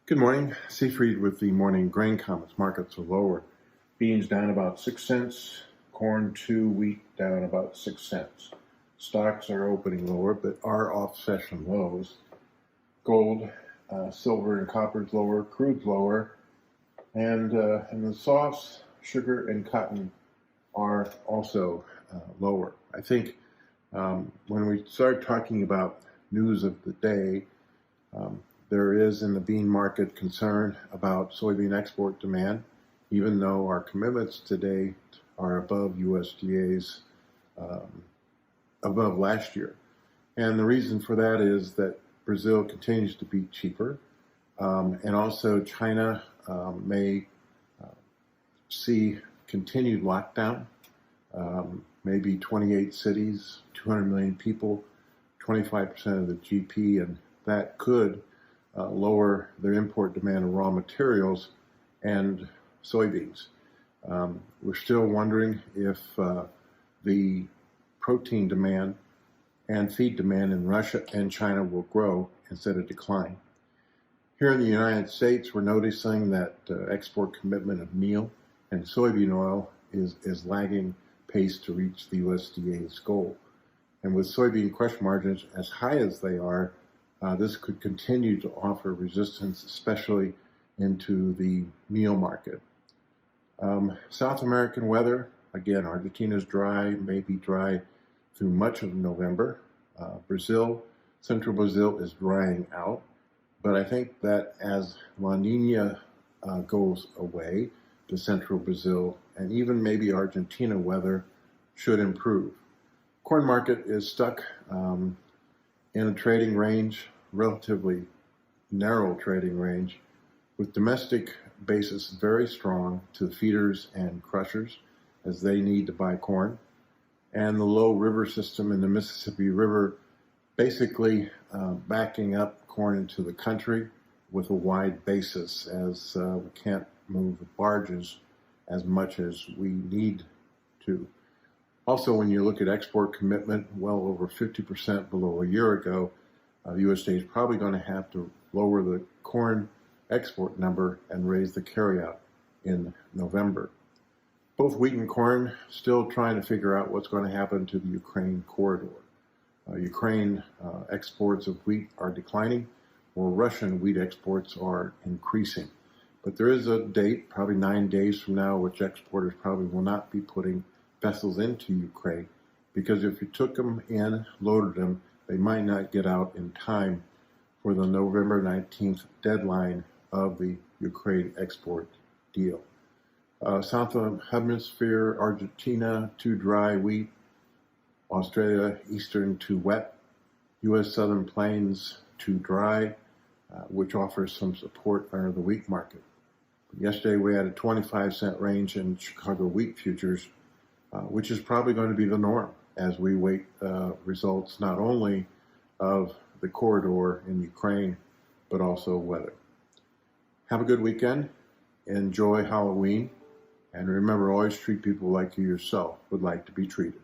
Good morning. Seafried with the morning grain comments. Markets are lower. Beans down about 6 cents. Corn 2, wheat down about 6 cents. Stocks are opening lower, but are off session lows. Gold, silver, and copper's lower. Crude's lower, and the softs, sugar, and cotton are also lower. I think when we start talking about news of the day, there is in the bean market concern about soybean export demand, even though our commitments today are above USDA's, above last year. And the reason for that is that Brazil continues to be cheaper, and also China may see continued lockdown, maybe 28 cities, 200 million people, 25% of the GP, and that could lower their import demand of raw materials and soybeans. We're still wondering if the protein demand and feed demand in Russia and China will grow instead of decline. Here in the United States, we're noticing that export commitment of meal and soybean oil is lagging pace to reach the USDA's goal. And with soybean crush margins as high as they are, this could continue to offer resistance, especially into the meal market. South American weather, again, Argentina's dry, may be dry through much of November. Brazil, central Brazil is drying out, but I think that as La Nina goes away, the central Brazil and even maybe Argentina weather should improve. Corn market is stuck in a trading range, relatively narrow trading range, with domestic basis very strong to the feeders and crushers as they need to buy corn, and the low river system in the Mississippi River basically backing up corn into the country with a wide basis as we can't move the barges as much as we need to. Also, when you look at export commitment, well over 50% below a year ago, the USDA is probably going to have to lower the corn export number and raise the carryout in November. Both wheat and corn still trying to figure out what's going to happen to the Ukraine corridor. Ukraine exports of wheat are declining, while Russian wheat exports are increasing. But there is a date, probably 9 days from now, which exporters probably will not be putting vessels into Ukraine, because if you took them in, loaded them, they might not get out in time for the November 19th deadline of the Ukraine export deal. South Hemisphere, Argentina, too dry wheat. Australia, eastern, too wet. U.S. Southern Plains, too dry, which offers some support under the wheat market. Yesterday we had a 25-cent range in Chicago wheat futures, which is probably going to be the norm as we wait results not only of the corridor in Ukraine, but also weather. Have a good weekend, enjoy Halloween, and remember, always treat people like you yourself would like to be treated.